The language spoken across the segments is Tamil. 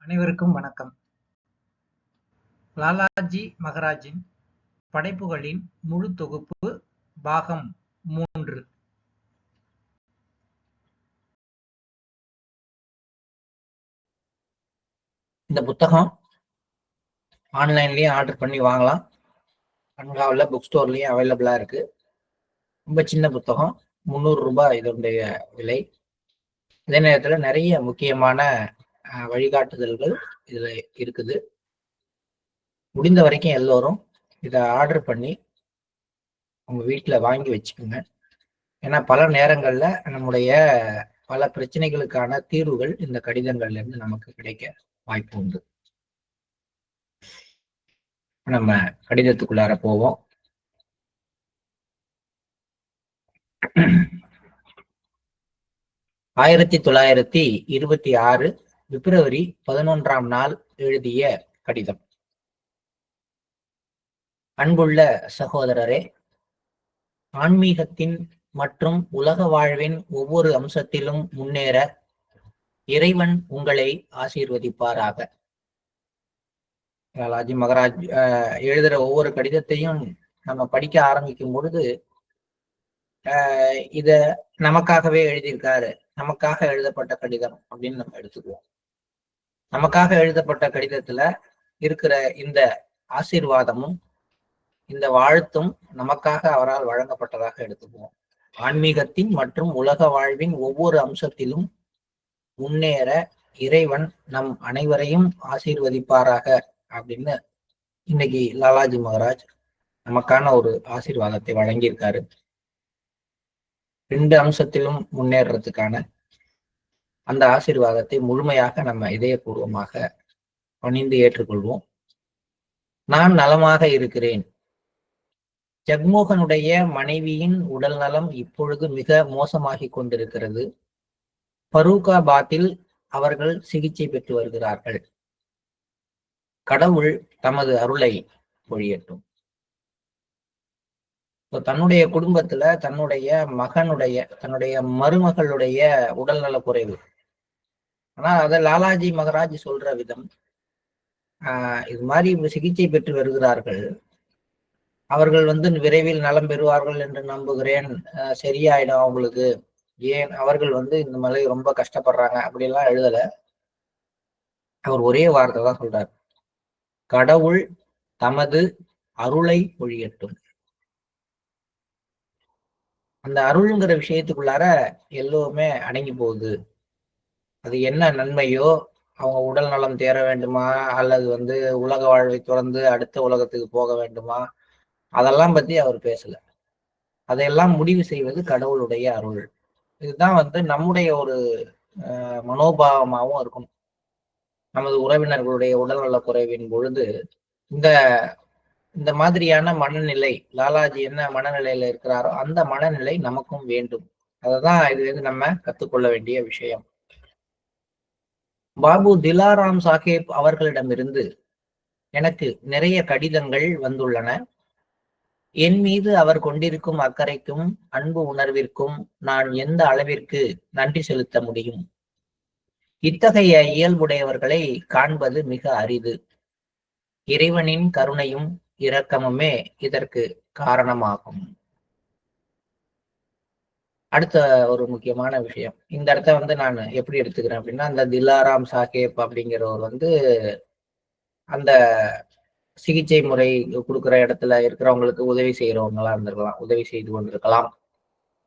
அனைவருக்கும் வணக்கம். லாலாஜி மகராஜின் படைப்புகளின் முழு தொகுப்பு பாகம் 3. இந்த புத்தகம் ஆன்லைன்லயும் ஆர்டர் பண்ணி வாங்கலாம். அன்காவில் புக் ஸ்டோர்லயும் அவைலபிளா இருக்கு. ரொம்ப சின்ன புத்தகம், 300 ரூபாய் இதனுடைய விலை. அதே நேரத்துல நிறைய முக்கியமான வழிகாட்டுதல்கள் இதுல இருக்குது. முடிந்த வரைக்கும் எல்லோரும் இதை ஆர்டர் பண்ணி உங்க வீட்டுல வாங்கி வச்சுக்கோங்க. ஏன்னா பல நேரங்கள்ல நம்முடைய பல பிரச்சனைகளுக்கான தீர்வுகள் இந்த கடிதங்கள்ல இருந்து நமக்கு கிடைக்க வாய்ப்பு உண்டு. நம்ம கடிதத்துக்குள்ளார போவோம். ஆயிரத்தி 1926 பிப்ரவரி 11ஆம் நாள் எழுதிய கடிதம். அன்புள்ள சகோதரரே, ஆன்மீகத்தின் மற்றும் உலக வாழ்வின் ஒவ்வொரு அம்சத்திலும் முன்னேற இறைவன் உங்களை ஆசீர்வதிப்பாராக. லாலாஜி மகராஜ் எழுதுற ஒவ்வொரு கடிதத்தையும் நம்ம படிக்க ஆரம்பிக்கும் பொழுது இத நமக்காகவே எழுதியிருக்காரு, நமக்காக எழுதப்பட்ட கடிதம் அப்படின்னு நம்ம எடுத்துக்குவோம். நமக்காக எழுதப்பட்ட கடிதத்துல இருக்கிற இந்த ஆசீர்வாதமும் இந்த வாழ்த்தும் நமக்காக அவரால் வழங்கப்பட்டதாக எடுத்துக்குவோம். ஆன்மீகத்தின் மற்றும் உலக வாழ்வின் ஒவ்வொரு அம்சத்திலும் முன்னேற இறைவன் நம் அனைவரையும் ஆசீர்வதிப்பாராக அப்படின்னு இன்னைக்கு லாலாஜி மகராஜ் நமக்கான ஒரு ஆசீர்வாதத்தை வழங்கியிருக்காரு. 2 அம்சத்திலும் முன்னேறதுக்கான அந்த ஆசீர்வாதத்தை முழுமையாக நம்ம இதயபூர்வமாக பணிந்து ஏற்றுக்கொள்வோம். நான் நலமாக இருக்கிறேன். ஜக்மோகனுடைய மனைவியின் உடல் நலம் இப்பொழுது மிக மோசமாகி கொண்டிருக்கிறது. பரூகாபாத்தில் அவர்கள் சிகிச்சை பெற்று வருகிறார்கள். கடவுள் தமது அருளை பொழியட்டும். தன்னுடைய குடும்பத்துல தன்னுடைய மருமகளுடைய உடல்நல குறைவு. ஆனா அத லாலாஜி மகராஜ் சொல்ற விதம், இது மாதிரி சிகிச்சை பெற்று வருகிறார்கள், அவர்கள் விரைவில் நலம் பெறுவார்கள் என்று நம்புகிறேன், சரியாயிடும் அவங்களுக்கு, ஏன் அவர்கள் இந்த மாதிரி ரொம்ப கஷ்டப்படுறாங்க அப்படிலாம் எழுதல. அவர் ஒரே வார்த்தை தான் சொல்றார், கடவுள் தமது அருளை பொழியட்டும். அந்த அருள்ங்கிற விஷயத்துக்குள்ளார எல்லோருமே அடங்கி போகுது. அது என்ன நன்மையோ, அவங்க உடல் நலம் தேர வேண்டுமா அல்லது உலக வாழ்வை தொடர்ந்து அடுத்த உலகத்துக்கு போக வேண்டுமா, அதெல்லாம் பத்தி அவர் பேசல. அதையெல்லாம் முடிவு செய்வது கடவுளுடைய அருள். இதுதான் நம்முடைய ஒரு மனோபாவமாகவும் இருக்கும். நமது உறவினர்களுடைய உடல்நல குறைவின் பொழுது இந்த மாதிரியான மனநிலை, லாலாஜி என்ன மனநிலையில இருக்கிறாரோ அந்த மனநிலை நமக்கும் வேண்டும். அததான் இது நம்ம கத்துக்கொள்ள வேண்டிய விஷயம். பாபு திலாராம் சாஹேப் அவர்களிடமிருந்து எனக்கு நிறைய கடிதங்கள் வந்துள்ளன. என் மீது அவர் கொண்டிருக்கும் அக்கறைக்கும் அன்பு உணர்விற்கும் நான் எந்த அளவிற்கு நன்றி செலுத்த முடியும்? இத்தகைய இயல்புடையவர்களை காண்பது மிக அரிது. இறைவனின் கருணையும் இரக்கமுமே இதற்கு காரணமாகும். அடுத்த ஒரு முக்கியமான விஷயம், இந்த இடத்த நான் எப்படி எடுத்துக்கிறேன் அப்படின்னா, அந்த திலாராம் சாஹேப் அப்படிங்கிறவர் அந்த சிகிச்சை முறை கொடுக்குற இடத்துல இருக்கிறவங்களுக்கு உதவி செய்யறவங்களா இருந்திருக்கலாம், உதவி செய்து கொண்டிருக்கலாம்.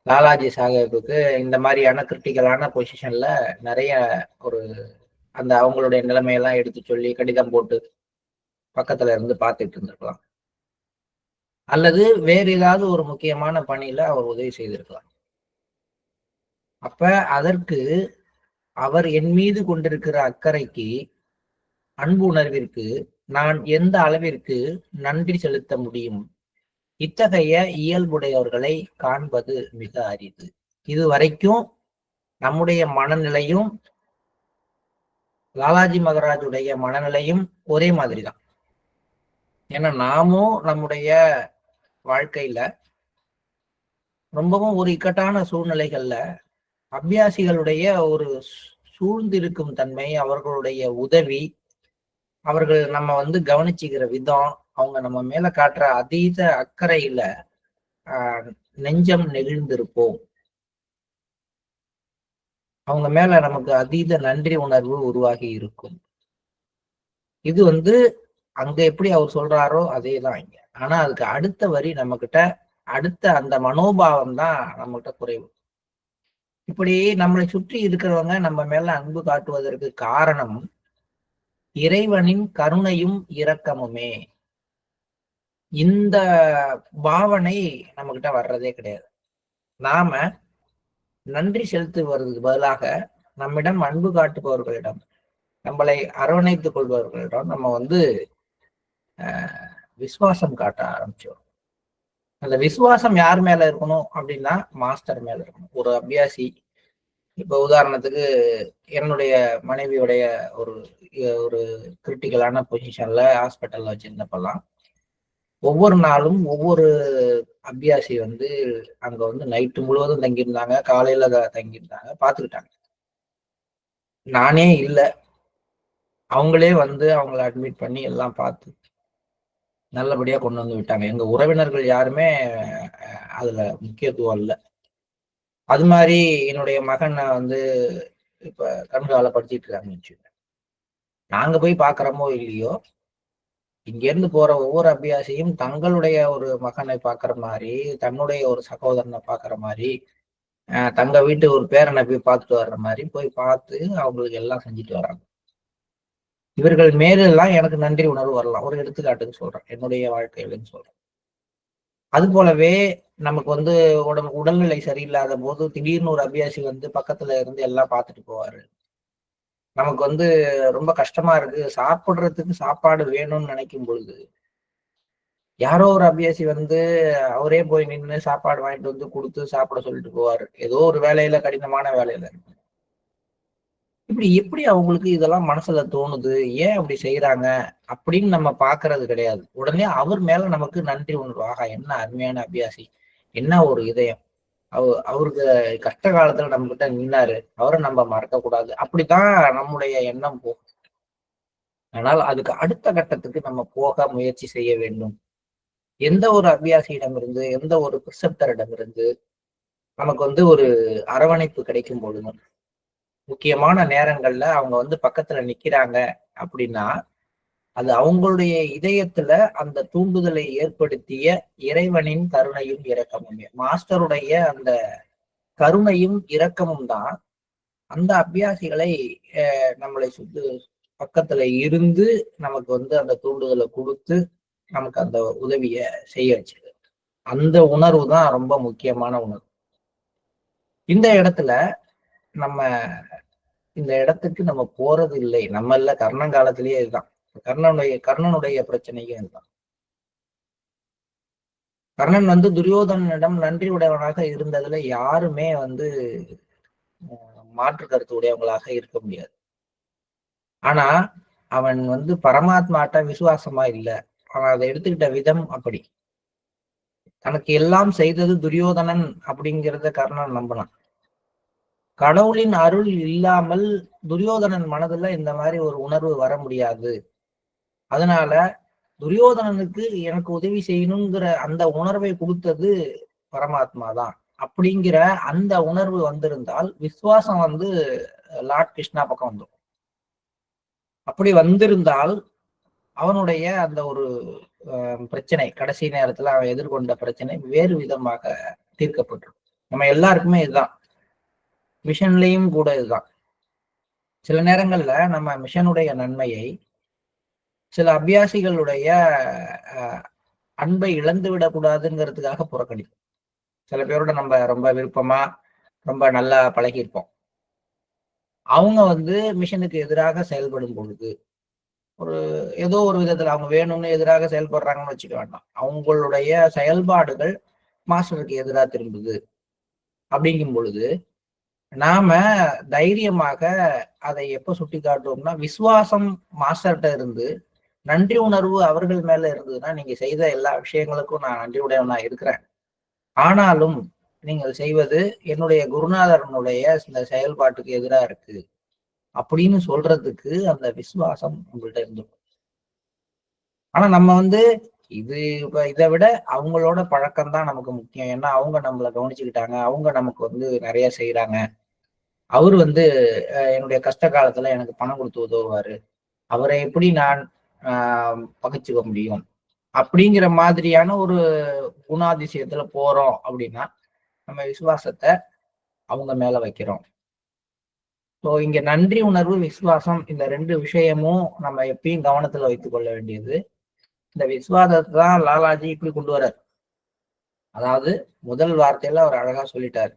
லாலாஜி சாஹேப்புக்கு இந்த மாதிரியான கிரிட்டிக்கலான பொசிஷன்ல நிறைய அந்த அவங்களுடைய நிலைமையெல்லாம் எடுத்து சொல்லி கடிதம் போட்டு பக்கத்துல இருந்து பார்த்துட்டு இருந்திருக்கலாம். அல்லது வேறு ஏதாவது ஒரு முக்கியமான பணியில அவர் உதவி செய்திருக்கலாம். அப்ப அதற்கு அவர் என் மீது கொண்டிருக்கிற அக்கறைக்கு, அன்பு உணர்விற்கு நான் எந்த அளவிற்கு நன்றி செலுத்த முடியும்? இத்தகைய இயல்புடையவர்களை காண்பது மிக அரிது. இதுவரைக்கும் நம்முடைய மனநிலையும் லாலாஜி மகராஜுடைய மனநிலையும் ஒரே மாதிரி தான். ஏன்னா நாமும் நம்முடைய வாழ்க்கையில ரொம்பவும் ஒரு இக்கட்டான சூழ்நிலைகள்ல அபியாசிகளுடைய ஒரு சூழ்ந்திருக்கும் தன்மை, அவர்களுடைய உதவி, அவர்கள் நம்ம வந்து கவனிச்சுக்கிற விதம், அவங்க நம்ம மேல காட்டுற அதீத அக்கறையில நெஞ்சம் நெகிழ்ந்திருப்போம். அவங்க மேல நமக்கு அதீத நன்றி உணர்வு உருவாகி இருக்கும். இது வந்து அங்க எப்படி அவர் சொல்றாரோ அதேதான் இங்க. ஆனா அதுக்கு அடுத்த வரி நம்ம கிட்ட, அடுத்த அந்த மனோபாவம் தான் நம்ம கிட்ட குறைவு. இப்படி நம்மளை சுற்றி இருக்கிறவங்க நம்ம மேல அன்பு காட்டுவதற்கு காரணம் இறைவனின் கருணையும் இரக்கமுமே. இந்த பாவனை நம்ம கிட்ட வர்றதே கிடையாது. நாம நன்றி செலுத்துவதற்கு பதிலாக நம்மிடம் அன்பு காட்டுபவர்களிடம், நம்மளை அரவணைத்துக் கொள்பவர்களிடம் நம்ம வந்து விசுவாசம் காட்ட ஆரம்பிச்சோம். அந்த விசுவாசம் யார் மேல இருக்கணும் அப்படின்னா மாஸ்டர் மேல இருக்கணும். ஒரு அபியாசி, இப்ப உதாரணத்துக்கு என்னுடைய மனைவியுடைய ஒரு ஒரு கிரிட்டிக்கலான பொசிஷன்ல ஹாஸ்பிட்டல்ல வச்சிருந்தப்பெல்லாம் ஒவ்வொரு நாளும் ஒவ்வொரு அபியாசி வந்து அங்க வந்து நைட்டு முழுவதும் தங்கியிருந்தாங்க, காலையில தங்கியிருந்தாங்க, பாத்துக்கிட்டாங்க. நானே இல்லை, அவங்களே வந்து அவங்கள அட்மிட் பண்ணி எல்லாம் பார்த்து நல்லபடியா கொண்டு வந்து விட்டாங்க. எங்க உறவினர்கள் யாருமே அதுல முக்கியத்துவம் இல்லை. அது மாதிரி என்னுடைய மகனை வந்து இப்ப கண்கால படிச்சுட்டு இருக்காங்கன்னு வச்சுக்கோங்க. நாங்க போய் பாக்குறோமோ இல்லையோ, இங்க இருந்து போற ஒவ்வொரு அபியாசியும் தங்களுடைய ஒரு மகனை பாக்குற மாதிரி, தன்னுடைய ஒரு சகோதரனை பாக்குற மாதிரி, தங்க வீட்டு ஒரு பேரனை போய் பார்த்துட்டு வர்ற மாதிரி போய் பார்த்து அவங்களுக்கு எல்லாம் செஞ்சுட்டு வராங்க. இவர்கள் மேலெல்லாம் எனக்கு நன்றி உணர்வு வரலாம். ஒரு எடுத்துக்காட்டுக்கு சொல்றேன், என்னுடைய வாழ்க்கையிலன்னு சொல்றேன். அது போலவே நமக்கு வந்து உடல்நிலை சரியில்லாத போது திடீர்னு ஒரு அபியாசி வந்து பக்கத்துல இருந்து எல்லாம் பார்த்துட்டு போவாரு. நமக்கு வந்து ரொம்ப கஷ்டமா இருக்கு, சாப்பிடுறதுக்கு சாப்பாடு வேணும்னு நினைக்கும் பொழுது யாரோ ஒரு அபியாசி வந்து அவரே போய் நின்று சாப்பாடு வாங்கிட்டு வந்து கொடுத்து சாப்பிட சொல்லிட்டு போவாரு. ஏதோ ஒரு வேலையில, கடினமான வேலையில இருக்கு. இப்படி எப்படி அவங்களுக்கு இதெல்லாம் மனசுல தோணுது, ஏன் அப்படி செய்யறாங்க அப்படின்னு நம்ம பாக்குறது கிடையாது. உடனே அவர் மேல நமக்கு நன்றி உணர்வு, ஆகா என்ன அருமையான அபியாசி, என்ன ஒரு இதயம், அவருக்கு கஷ்ட காலத்துல நம்ம கிட்ட நின்னாரு, அவரை நம்ம மறக்க கூடாது, அப்படித்தான் நம்முடைய எண்ணம் போகும். ஆனால் அதுக்கு அடுத்த கட்டத்துக்கு நம்ம போக முயற்சி செய்ய வேண்டும். எந்த ஒரு அபியாசியிடமிருந்து, எந்த ஒரு பிரிசப்டரிடமிருந்து நமக்கு வந்து ஒரு அரவணைப்பு கிடைக்கும் பொழுது, முக்கியமான நேரங்கள்ல அவங்க வந்து பக்கத்துல நிக்கிறாங்க அப்படின்னா, அது அவங்களுடைய இதயத்துல அந்த தூண்டுதலை ஏற்படுத்திய இறைவனின் கருணையும் இரக்கமுமே, மாஸ்டருடைய அந்த கருணையும் இரக்கமும் தான் அந்த அபியாசிகளை நம்மளை சுத்து பக்கத்துல இருந்து நமக்கு வந்து அந்த தூண்டுதலை கொடுத்து நமக்கு அந்த உதவிய செய்ய வச்சது. அந்த உணர்வு தான் ரொம்ப முக்கியமான உணர்வு. இந்த இடத்துல நம்ம இந்த இடத்துக்கு நம்ம போறது இல்லை, நம்ம இல்ல, கர்ணங்காலத்திலேயே இதுதான். கர்ணனுடைய பிரச்சனையும் இதுதான். கர்ணன் வந்து துரியோதனனிடம் நன்றி உடையவனாக இருந்ததுல யாருமே வந்து மாற்று கருத்து உடையவங்களாக இருக்க முடியாது. ஆனா அவன் வந்து பரமாத்மாட்ட விசுவாசமா இல்லை. அவன் அதை எடுத்துக்கிட்ட விதம் அப்படி. தனக்கு எல்லாம் செய்தது துரியோதனன் அப்படிங்கிறத கர்ணன் நம்பினான். கடவுளின் அருள் இல்லாமல் துரியோதனன் மனதுல இந்த மாதிரி ஒரு உணர்வு வர முடியாது. அதனால துரியோதனனுக்கு எனக்கு உதவி செய்யணுங்கிற அந்த உணர்வை கொடுத்தது பரமாத்மா தான் அப்படிங்கிற அந்த உணர்வு வந்திருந்தால் விசுவாசம் வந்து லார்ட் கிருஷ்ணா பக்கம் வந்துடும். அப்படி வந்திருந்தால் அவனுடைய அந்த ஒரு பிரச்சனை, கடைசி நேரத்துல அவன் எதிர்கொண்ட பிரச்சனை வேறு விதமாக தீர்க்கப்பட்டிருக்கும். நம்ம எல்லாருக்குமே இதுதான், மிஷன்லையும் கூட இதுதான். சில நேரங்கள்ல நம்ம மிஷனுடைய நன்மையை சில அபியாசிகளுடைய அன்பை இழந்து விடக்கூடாதுங்கிறதுக்காக புறக்கணிக்கும். சில பேரோட நம்ம ரொம்ப விருப்பமா ரொம்ப நல்லா பழகியிருப்போம். அவங்க வந்து மிஷனுக்கு எதிராக செயல்படும் பொழுது, ஒரு ஏதோ ஒரு விதத்துல அவங்க வேணும்னு எதிராக செயல்படுறாங்கன்னு வச்சுக்க வேண்டாம், அவங்களுடைய செயல்பாடுகள் மாஸ்டருக்கு எதிராக திரும்புது அப்படிங்கும் பொழுது நாம தைரியமாக அதை எப்ப சுட்டி காட்டுவோம்னா, விசுவாசம் மாஸ்டர்கிட்ட இருந்து நன்றி உணர்வு அவர்கள் மேல இருந்ததுன்னா, நீங்க செய்த எல்லா விஷயங்களுக்கும் நான் நன்றி உடையவனா இருக்கிறேன், ஆனாலும் நீங்கள் செய்வது என்னுடைய குருநாதரனுடைய இந்த செயல்பாட்டுக்கு எதிராக இருக்கு அப்படின்னு சொல்றதுக்கு அந்த விசுவாசம் உங்கள்கிட்ட இருந்திருக்கும். ஆனா நம்ம வந்து இப்ப இதை விட அவங்களோட பழக்கம் தான் நமக்கு முக்கியம். ஏன்னா அவங்க நம்மளை கவனிச்சுக்கிட்டாங்க, அவங்க நமக்கு வந்து நிறைய செய்யறாங்க. அவர் வந்து என்னுடைய கஷ்ட காலத்துல எனக்கு பணம் கொடுத்து உதவுவாரு, அவரை எப்படி நான் பகிச்சுக்க முடியும் அப்படிங்கிற மாதிரியான ஒரு குணாதிசயத்துல போறோம் அப்படின்னா நம்ம விசுவாசத்தை அவங்க மேல வைக்கிறோம். ஸோ இங்க நன்றி உணர்வு, விசுவாசம், இந்த 2 விஷயமும் நம்ம எப்பயும் கவனத்துல வைத்துக் கொள்ள வேண்டியது. இந்த விசுவாசத்தை தான் லாலாஜி இப்படி கொண்டு வர்றார். அதாவது முதல் வார்த்தையில அவர் அழகா சொல்லிட்டாரு,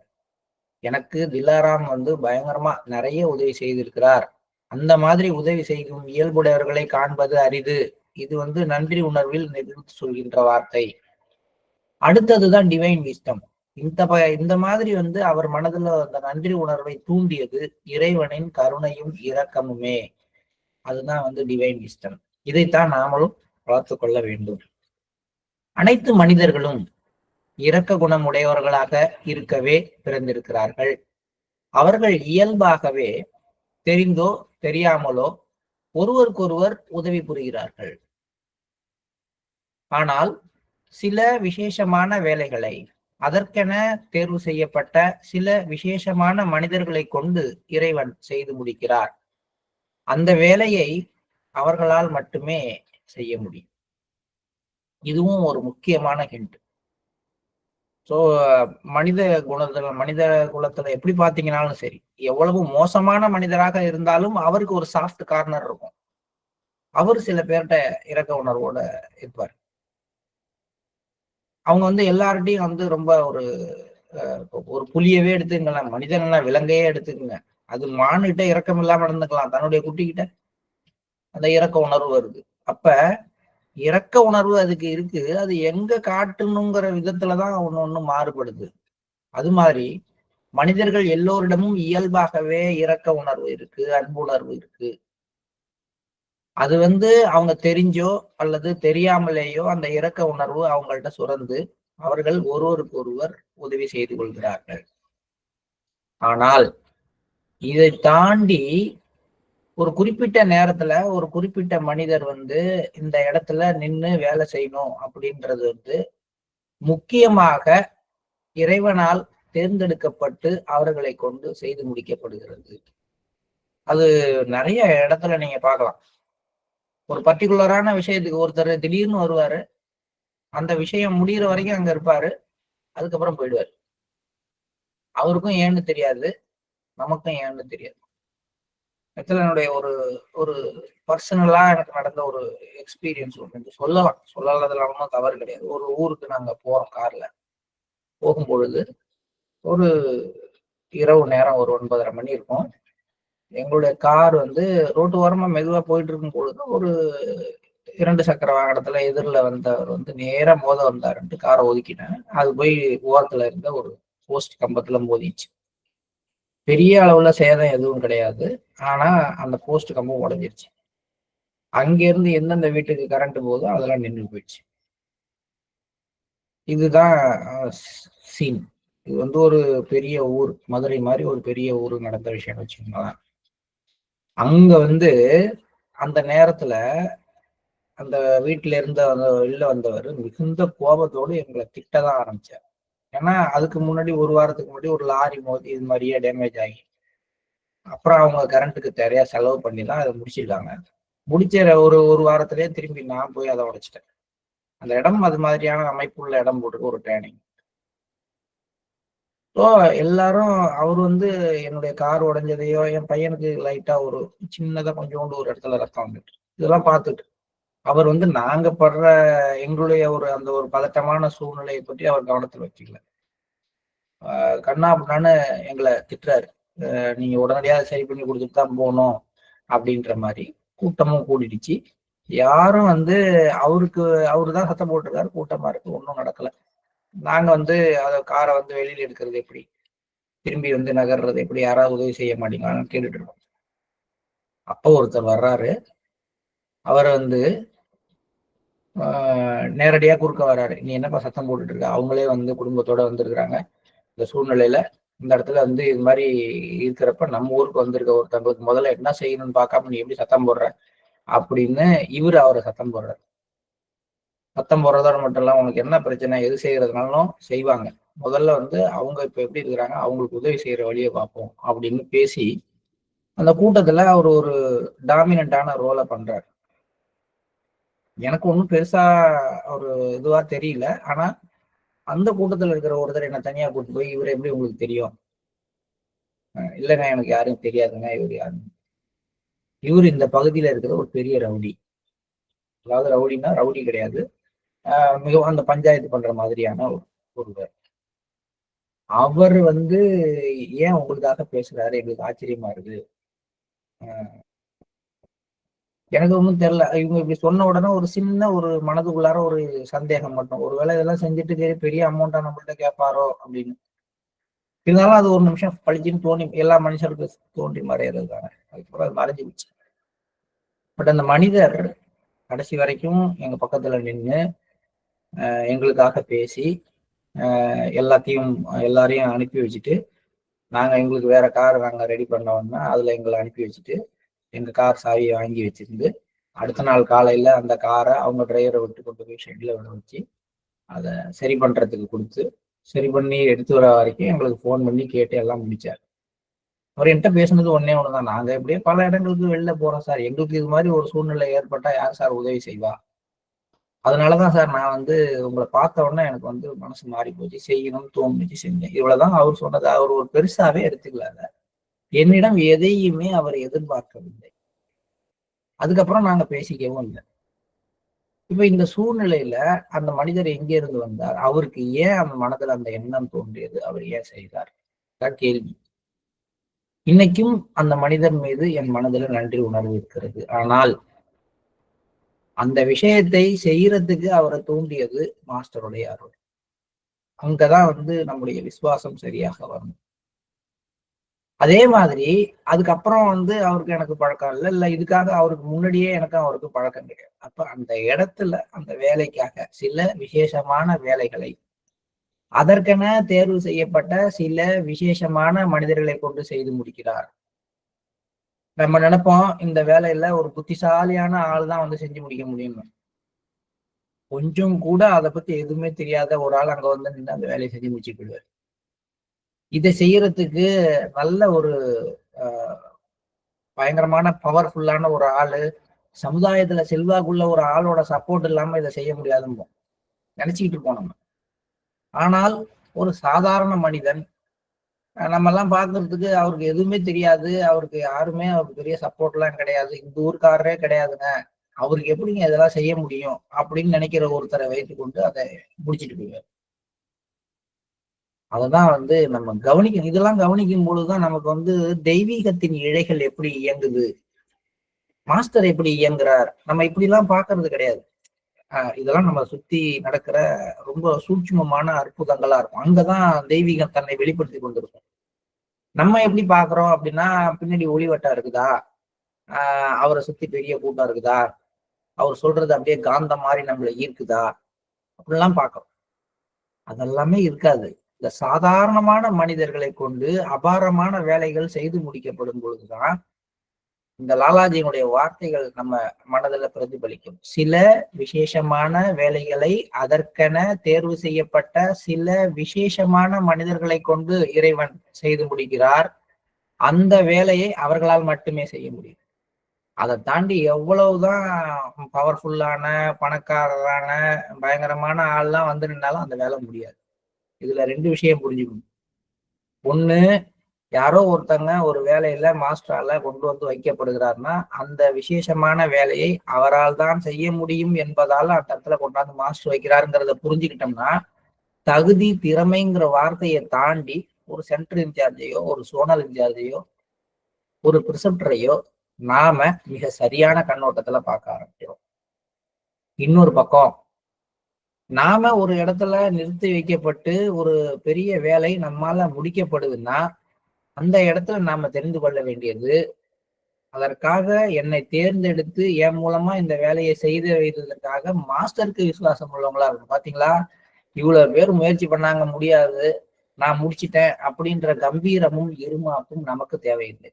எனக்கு திலாராம் வந்து பயங்கரமா நிறைய உதவி செய்திருக்கிறார், அந்த மாதிரி உதவி செய்யும் இயல்புடையவர்களை காண்பது அரிது. இது வந்து நன்றி உணர்வில் நிறுத்தி சொல்கின்ற வார்த்தை. அடுத்ததுதான் டிவைன் விஸ்டம். இந்த மாதிரி வந்து அவர் மனதுல அந்த நன்றி உணர்வை தூண்டியது இறைவனின் கருணையும் இரக்கமுமே. அதுதான் வந்து டிவைன் விஸ்டம். இதைத்தான் நாமளும் வளர்த்து கொள்ள வேண்டும். அனைத்து மனிதர்களும் இரக்க குணம் உடையவர்களாக இருக்கவே பிறந்திருக்கிறார்கள். அவர்கள் இயல்பாகவே தெரிந்தோ தெரியாமலோ ஒருவருக்கொருவர் உதவி புரிகிறார்கள். ஆனால் சில விசேஷமான வேலைகளை அதற்கென தேர்வு செய்யப்பட்ட சில விசேஷமான மனிதர்களை கொண்டு இறைவன் செய்து முடிக்கிறார். அந்த வேலையை அவர்களால் மட்டுமே செய்ய முடியும். இதுவும் ஒரு முக்கியமான ஹிண்ட். ஸோ மனித குலத்துல எப்படி பாத்தீங்கன்னாலும் சரி, எவ்வளவு மோசமான மனிதராக இருந்தாலும் அவருக்கு ஒரு சாஃப்ட் கார்னர் இருக்கும். அவர் சில பேர்கிட்ட இரக்க உணர்வோட இருப்பார். அவங்க வந்து எல்லார்ட்டையும் வந்து ரொம்ப ஒரு புலியவே எடுத்துக்கலாம், மனிதன் விலங்கையே எடுத்துக்கங்க, அது மானுகிட்ட இரக்கம் இல்லாம நடந்துக்கலாம், தன்னுடைய குட்டிக்கிட்ட அந்த இரக்க உணர்வு வருது. அப்ப இரக்க உணர்வு அதுக்கு இருக்கு, அது எங்க காட்டணுங்கிற விதத்துலதான் ஒண்ணு மாறுபடுது. அது மாதிரி மனிதர்கள் எல்லோரிடமும் இயல்பாகவே இரக்க உணர்வு இருக்கு, அன்பு உணர்வு இருக்கு. அது வந்து அவங்க தெரிஞ்சோ அல்லது தெரியாமலேயோ அந்த இரக்க உணர்வு அவங்கள்ட்ட சுரந்து அவர்கள் ஒருவருக்கு ஒருவர் உதவி செய்து கொள்கிறார்கள். ஆனால் இதை தாண்டி ஒரு குறிப்பிட்ட நேரத்துல ஒரு குறிப்பிட்ட மனிதர் வந்து இந்த இடத்துல நின்று வேலை செய்யணும் அப்படின்றது வந்து முக்கியமாக இறைவனால் தேர்ந்தெடுக்கப்பட்டு அவர்களை கொண்டு செய்து முடிக்கப்படுகிறது. அது நிறைய இடத்துல நீங்க பார்க்கலாம். ஒரு பர்டிகுலரான விஷயத்துக்கு ஒருத்தர் திடீர்னு வருவாரு, அந்த விஷயம் முடிகிற வரைக்கும் அங்க இருப்பாரு, அதுக்கப்புறம் போயிடுவாரு. அவருக்கும் ஏன்னு தெரியாது, நமக்கும் ஏன்னு தெரியாது. என்னுடைய ஒரு பர்சனலா எனக்கு நடந்த ஒரு எக்ஸ்பீரியன்ஸ் ஒன்று சொல்லலாம், ஒன்றும் தவறு கிடையாது. ஒரு ஊருக்கு நாங்க போறோம், கார்ல போகும்பொழுது ஒரு இரவு நேரம் ஒரு 9:30 மணி இருக்கும். எங்களுடைய கார் வந்து ரோட்டு ஓரமா மெதுவா போயிட்டு இருக்கும் பொழுது ஒரு 2 சக்கர வாகனத்துல எதிரில் வந்தவர் வந்து நேரா மோத வந்தாருன்ட்டு காரை ஒதுக்கினேன். அது போய் ஓரத்துல இருந்த ஒரு போஸ்ட் கம்பத்துல மோதிச்சு. பெரிய அளவுல சேதம் எதுவும் கிடையாது, ஆனா அந்த போஸ்ட் கம்பம் உடஞ்சிருச்சு. அங்கிருந்து எந்தெந்த வீட்டுக்கு கரண்ட் போதோ அதெல்லாம் நின்று போயிடுச்சு. இதுதான் சீன். இது வந்து ஒரு பெரிய ஊர், மதுரை மாதிரி ஒரு பெரிய ஊர் நடந்த விஷயம் வச்சுக்கோங்களேன். அங்க வந்து அந்த நேரத்துல அந்த வீட்டுல இருந்த வெளில வந்தவர் மிகுந்த கோபத்தோடு எங்களை திட்டதான் ஆரம்பிச்சார். ஏன்னா அதுக்கு முன்னாடி ஒரு வாரத்துக்கு முன்னாடி ஒரு லாரி மோதி இது மாதிரியே டேமேஜ் ஆகி அப்புறம் அவங்க கரண்ட்டுக்கு நிறைய செலவு பண்ணி தான் அதை முடிச்சிருக்காங்க. முடிச்ச ஒரு வாரத்திலேயே திரும்பி நான் போய் அதை உடைச்சிட்டேன். அந்த இடம் அது மாதிரியான அமைப்புள்ள இடம் போட்டு ஒரு ட்ரைனிங். ஸோ எல்லாரும் அவர் வந்து என்னுடைய கார் உடைஞ்சதையோ, என் பையனுக்கு லைட்டா ஒரு சின்னதா கொஞ்சோண்டு ஒரு இடத்துல ரத்தம் வந்துட்டு இதெல்லாம் பார்த்துட்டு அவர் வந்து நாங்க படுற எங்களுடைய அந்த ஒரு பதட்டமான சூழ்நிலையை பற்றி அவர் கவனத்தில் வச்சுக்கல. கண்ணா அப்படின்னான்னு எங்களை திட்டுறாரு, நீங்க உடனடியாக சரி பண்ணி கொடுத்துட்டு தான் போகணும் அப்படின்ற மாதிரி. கூட்டமும் கூடிடுச்சு. யாரும் வந்து அவரு தான் சத்தம் போட்டிருக்காரு, கூட்டமா இருக்கு, ஒன்றும் நடக்கல. நாங்க வந்து அதை காரை வந்து வெளியில எடுக்கிறது எப்படி, திரும்பி வந்து நகர்றது எப்படி, யாராவது உதவி செய்ய மாட்டீங்களான்னு கேட்டுட்டு இருக்கோம். அப்போ ஒருத்தர் வர்றாரு. அவரை வந்து நேரடியா குறுக்க வர்றாரு, நீ என்னப்பா சத்தம் போட்டுட்டு இருக்க, அவங்களே வந்து குடும்பத்தோட வந்திருக்கிறாங்க, இந்த சூழ்நிலையில இந்த இடத்துல வந்து இது மாதிரி இருக்கிறப்ப நம்ம ஊருக்கு வந்திருக்க ஒருத்தவங்களுக்கு முதல்ல என்ன செய்யணும்னு பார்க்காம நீ எப்படி சத்தம் போடுற அப்படின்னு அவரை சத்தம் போடுறாரு. சத்தம் போடுறதோட மட்டும் இல்லாம உனக்கு என்ன பிரச்சனை, எது செய்யறதுனாலும் செய்வாங்க, முதல்ல வந்து அவங்க இப்ப எப்படி இருக்கிறாங்க அவங்களுக்கு உதவி செய்யற வழியை பார்ப்போம் அப்படின்னு பேசி அந்த கூட்டத்துல அவர் ஒரு டாமினண்டான ரோலை பண்றாரு. எனக்கு ஒன்றும் பெருசா ஒரு இதுவா தெரியல. ஆனா அந்த கூட்டத்துல இருக்கிற ஒருத்தர் என்ன தனியா கூட்டு போய் இவர் எப்படி உங்களுக்கு தெரியும், இல்லைங்க எனக்கு யாரும் தெரியாதுங்க, இவர் யாருங்க, இவர் இந்த பகுதியில இருக்கிற ஒரு பெரிய ரவுடி. அதாவது ரவுடின்னா ரவுடி கிடையாது, மிகவும் அந்த பஞ்சாயத்து பண்ற மாதிரியான ஒருவர். அவர் வந்து ஏன் உங்களுக்காக பேசுறாரு எங்களுக்கு ஆச்சரியமா இருக்கு. எனக்கு ஒன்றும் தெரியல. இவங்க இப்படி சொன்ன உடனே ஒரு சின்ன ஒரு மனதுக்குள்ளார ஒரு சந்தேகம் மட்டும், ஒருவேளை இதெல்லாம் செஞ்சுட்டு பெரிய அமௌண்டா நம்மள்ட்ட கேட்பாரோ அப்படின்னு. இருந்தாலும் அது ஒரு நிமிஷம் பழிச்சுன்னு தோண்டி எல்லா மனுஷருக்கும் தோண்டி மறையிறது தானே, அதுக்கப்புறம் அது மறைஞ்சிருச்சு. பட் அந்த மனிதர் கடைசி வரைக்கும் எங்க பக்கத்துல நின்று எங்களுக்காக பேசி எல்லாரையும் அனுப்பி வச்சுட்டு, நாங்க எங்களுக்கு வேற கார் நாங்க ரெடி பண்ணோம்னா அதுல எங்களை அனுப்பி வச்சுட்டு எங்க கார் சாவியை வாங்கி வச்சிருந்து அடுத்த நாள் காலையில அந்த காரை அவங்க டிரைவரை விட்டு கொண்டு போய் ஷெட்ல விட வச்சு அதை சரி பண்றதுக்கு கொடுத்து சரி பண்ணி எடுத்து வர வரைக்கும் எங்களுக்கு ஃபோன் பண்ணி கேட்டு எல்லாம் முடிச்சார். அவர் என்கிட்ட பேசுனது ஒன்னே ஒண்ணுதான், நாங்க எப்படியே பல இடங்களுக்கு வெளில போறோம் சார், எங்களுக்கு இது மாதிரி ஒரு சூழ்நிலை ஏற்பட்டா யார் சார் உதவி செய்வா, அதனாலதான் சார் நான் வந்து உங்களை பார்த்த உடனே எனக்கு வந்து மனசு மாறி போச்சு, செய்யணும்னு தோணுச்சு, செஞ்சேன், இவ்வளவுதான் அவர் சொன்னது. அவர் ஒரு பெருசாவே எடுத்துக்கலாத. என்னிடம் எதையுமே அவர் எதிர்பார்க்கவில்லை. அதுக்கப்புறம் நாங்க பேசிக்கவும் இல்லை. இப்ப இந்த சூழ்நிலையில அந்த மனிதர் எங்கே இருந்து வந்தார், அவருக்கு ஏன் அந்த மனதில் அந்த எண்ணம் தோன்றியது, அவர் ஏன் செய்தார் கேள்வி. இன்னைக்கும் அந்த மனிதர் மீது என் மனதில் நன்றி உணர்வு இருக்கிறது. ஆனால் அந்த விஷயத்தை செய்யறதுக்கு அவரை தூண்டியது மாஸ்டருடைய அருள். அங்கதான் வந்து நம்முடைய விசுவாசம் சரியாக வரணும். அதே மாதிரி அதுக்கப்புறம் வந்து அவருக்கு எனக்கு பழக்கம் இல்லை இதுக்காக அவருக்கு முன்னாடியே அவருக்கு பழக்கம் கிடையாது. அப்ப அந்த இடத்துல அந்த வேலைக்காக சில விசேஷமான வேலைகளை அதற்கென தேர்வு செய்யப்பட்ட சில விசேஷமான மனிதர்களை கொண்டு செய்து முடிக்கிறார். நம்ம நினைப்போம் இந்த வேலையில ஒரு புத்திசாலியான ஆள் தான் வந்து செஞ்சு முடிக்க முடியும். கொஞ்சம் கூட அதை பத்தி எதுவுமே தெரியாத ஒரு ஆள் அங்க வந்து நின்று அந்த வேலையை செஞ்சு முடிச்சு போயிடுவார். இதை செய்யறதுக்கு நல்ல ஒரு பயங்கரமான பவர்ஃபுல்லான ஒரு ஆளு, சமுதாயத்துல செல்வாக்குள்ள ஒரு ஆளோட சப்போர்ட் இல்லாம இதை செய்ய முடியாதுன்னு நினைச்சுக்கிட்டு இருப்போம் நம்ம. ஆனால் ஒரு சாதாரண மனிதன், நம்ம எல்லாம் பாக்குறதுக்கு அவருக்கு எதுவுமே தெரியாது, அவருக்கு யாருமே அவருக்கு பெரிய சப்போர்ட் எல்லாம் கிடையாது, இந்த ஊருக்காரரே கிடையாதுங்க, அவருக்கு எப்படிங்க இதெல்லாம் செய்ய முடியும் அப்படின்னு நினைக்கிற ஒருத்தரை வைத்துக் கொண்டு அதை முடிச்சுட்டு போயிடுவார். அததான் வந்து நம்ம கவனிக்கணும். இதெல்லாம் கவனிக்கும் பொழுதுதான் நமக்கு வந்து தெய்வீகத்தின் இழைகள் எப்படி இயங்குது, மாஸ்டர் எப்படி இயங்குறார், நம்ம இப்படி எல்லாம் பாக்குறது கிடையாது. இதெல்லாம் நம்ம சுத்தி நடக்கிற ரொம்ப சூட்சுமமான அற்புதங்களா இருக்கும். அங்கதான் தெய்வீகம் தன்னை வெளிப்படுத்தி கொண்டிருக்கும். நம்ம எப்படி பாக்குறோம் அப்படின்னா, பின்னாடி ஒளிவட்டம் இருக்குதா, அவரை சுத்தி பெரிய கூட்டம் இருக்குதா, அவர் சொல்றது அப்படியே காந்தம் மாதிரி நம்மளை ஈர்க்குதா, அப்படிலாம் பாக்குறோம். அதெல்லாமே இருக்காது. இந்த சாதாரணமான மனிதர்களை கொண்டு அபாரமான வேலைகள் செய்து முடிக்கப்படும் பொழுதுதான் இந்த லாலாஜியினுடைய வார்த்தைகள் நம்ம மனதில் பிரதிபலிக்கும். சில விசேஷமான வேலைகளை அதற்கென தேர்வு செய்யப்பட்ட சில விசேஷமான மனிதர்களை கொண்டு இறைவன் செய்து முடிக்கிறார். அந்த வேலையை அவர்களால் மட்டுமே செய்ய முடியும். அதை தாண்டி எவ்வளவுதான் பவர்ஃபுல்லான பணக்காரரான பயங்கரமான ஆள்லாம் வந்து நின்னாலும் அந்த வேலை முடியாது. இதுல ரெண்டு விஷயம் புரிஞ்சுக்கணும். ஒண்ணு, யாரோ ஒருத்தங்க ஒரு வேலையில மாஸ்டரால கொண்டு வந்து வைக்கப்படுகிறார்னா அந்த விசேஷமான வேலையை அவரால் தான் செய்ய முடியும் என்பதால அந்த இடத்துல கொண்டாந்து மாஸ்டர் வைக்கிறாருங்கிறத புரிஞ்சுக்கிட்டோம்னா, தகுதி திறமைங்கிற வார்த்தையை தாண்டி ஒரு சென்டர் இன்சார்ஜையோ ஒரு சோனல் இன்சார்ஜையோ ஒரு பிரிசெப்டரையோ நாம மிக சரியான கண்ணோட்டத்துல பார்க்க ஆரம்பிக்கிறோம். இன்னொரு பக்கம், நாம ஒரு இடத்துல நிறுத்தி வைக்கப்பட்டு ஒரு பெரிய வேலை நம்மால முடிக்கப்படுதுன்னா அந்த இடத்துல நாம தெரிந்து கொள்ள வேண்டியது, அதற்காக என்னை தேர்ந்தெடுத்து என் மூலமா இந்த வேலையை செய்து வைத்ததற்காக மாஸ்டருக்கு விசுவாசம் உள்ளவங்களா இருக்கும். பாத்தீங்களா, இவ்வளவு பேர் முயற்சி பண்ணாங்க முடியாது, நான் முடிச்சிட்டேன் அப்படின்ற கம்பீரமும் இருமாப்பும் நமக்கு தேவையில்லை.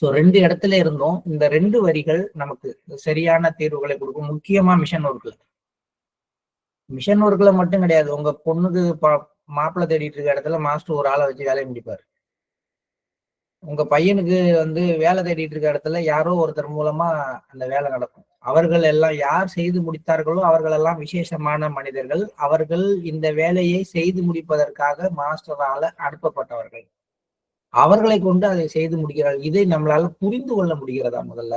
ஸோ 2 இடத்துல இருந்தோம். இந்த 2 வரிகள் நமக்கு சரியான தீர்வுகளை கொடுக்கும். முக்கியமா மிஷன் ஒர்க்ல மட்டும் கிடையாது. உங்க பொண்ணுக்கு மாப்பிள்ளை தேடிட்டு இருக்க இடத்துல மாஸ்டர் ஒரு ஆளை வச்சு வேலையை முடிப்பாரு. உங்க பையனுக்கு வேலை தேடிட்டு இருக்க இடத்துல யாரோ ஒருத்தர் மூலமா அந்த வேலை நடக்கும். அவர்கள் எல்லாம் யார் செய்து முடித்தார்களோ அவர்கள் எல்லாம் விசேஷமான மனிதர்கள். அவர்கள் இந்த வேலையை செய்து முடிப்பதற்காக மாஸ்டரால அனுப்பப்பட்டவர்கள். அவர்களை கொண்டு அதை செய்து முடிக்கிறார்கள். இதை நம்மளால புரிந்து கொள்ள முடிகிறதா? முதல்ல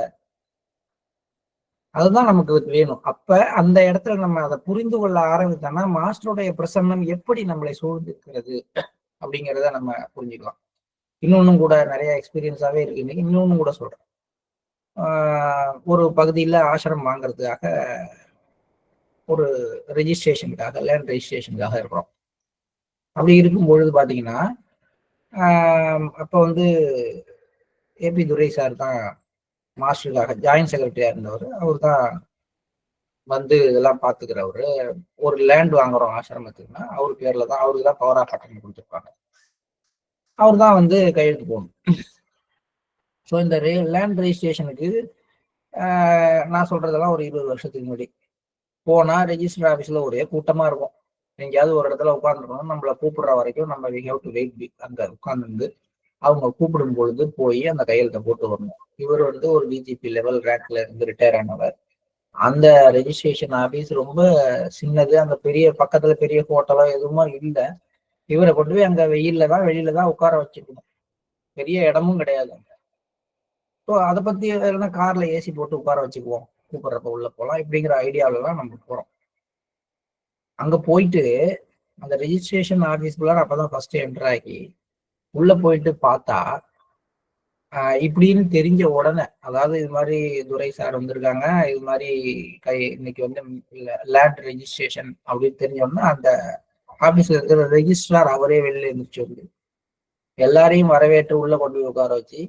அதுதான் நமக்கு வேணும். அப்ப அந்த இடத்துல நம்ம அதை புரிந்து கொள்ள ஆரம்பித்தோம்னா மாஸ்டருடைய பிரசன்னம் எப்படி நம்மளை சூழ்ந்திருக்கிறது அப்படிங்கிறத நம்ம புரிஞ்சுக்கலாம். இன்னொன்னும் கூட நிறைய எக்ஸ்பீரியன்ஸாவே இருக்கு. இன்னைக்கு இன்னொன்னு கூட சொல்றேன். ஒரு பகுதியில் ஆசிரமம் வாங்குறதுக்காக ஒரு ரெஜிஸ்ட்ரேஷனுக்காக லேண்ட் ரெஜிஸ்ட்ரேஷனுக்காக இருக்கிறோம். அப்படி இருக்கும் பொழுது பாத்தீங்கன்னா அப்ப ஏபி துரை சார் தான் மாஸ்டருக்காக ஜாயின்ட் செக்ரட்டரியா இருந்தவர். அவர் தான் இதெல்லாம் பாத்துக்கிறவரு. ஒரு லேண்ட் வாங்குறோம் ஆசிரமத்துக்குன்னா அவர் பேர்ல தான், அவருக்கு தான் பவர் ஆஃப் அட்டர்னி கொடுத்துருப்பாங்க. அவர் தான் கையெழுத்து போகணும். ஸோ இந்த லேண்ட் ரெஜிஸ்ட்ரேஷனுக்கு நான் சொல்றதெல்லாம் ஒரு 20 வருஷத்துக்கு முன்னாடி போனா ரெஜிஸ்டர் ஆஃபீஸ்ல ஒரே கூட்டமா இருக்கும். எங்கேயாவது ஒரு இடத்துல உட்காந்துருக்கணும். நம்மளை கூப்பிடுற வரைக்கும் நம்ம அங்க உட்கார்ந்து அவங்க கூப்பிடும் பொழுது போய் அந்த கையெழுத்தை போட்டு வரணும். இவர் ஒரு டிஜிபி லெவல் ரேங்க்ல இருந்து ரிட்டையர் ஆனவர். அந்த ரெஜிஸ்ட்ரேஷன் ஆபீஸ் ரொம்ப சின்னது. அங்க பக்கத்துல பெரிய ஹோட்டலோ எதுவுமே இல்லை. இவரை கொண்டு போய் அங்க வெளியில தான் உட்கார வச்சுக்கணும். பெரிய இடமும் கிடையாது. ஸோ அதை பத்தி கார்ல ஏசி போட்டு உட்கார வச்சுக்குவோம், கூப்பிடுறப்ப உள்ள போலாம் இப்படிங்கிற ஐடியாவில தான் நம்ம போறோம். அங்க போயிட்டு அந்த ரெஜிஸ்ட்ரேஷன் ஆபீஸ்க்குள்ள அப்பதான் ஃபர்ஸ்ட் என்டர் ஆகி உள்ள போயிட்டு பார்த்தா இப்படின்னு தெரிஞ்ச உடனே, அதாவது இது மாதிரி துரை சார் வந்திருக்காங்க, இது மாதிரி இன்னைக்கு லேண்ட் ரெஜிஸ்ட்ரேஷன் அப்படின்னு தெரிஞ்ச உடனே அந்த ஆபீஸ்ல இருக்கிற ரெஜிஸ்ட்ரார் அவரே வெளியில இருந்துச்சு எல்லாரையும் வரவேற்று உள்ள கொண்டு போய் உட்கார வச்சு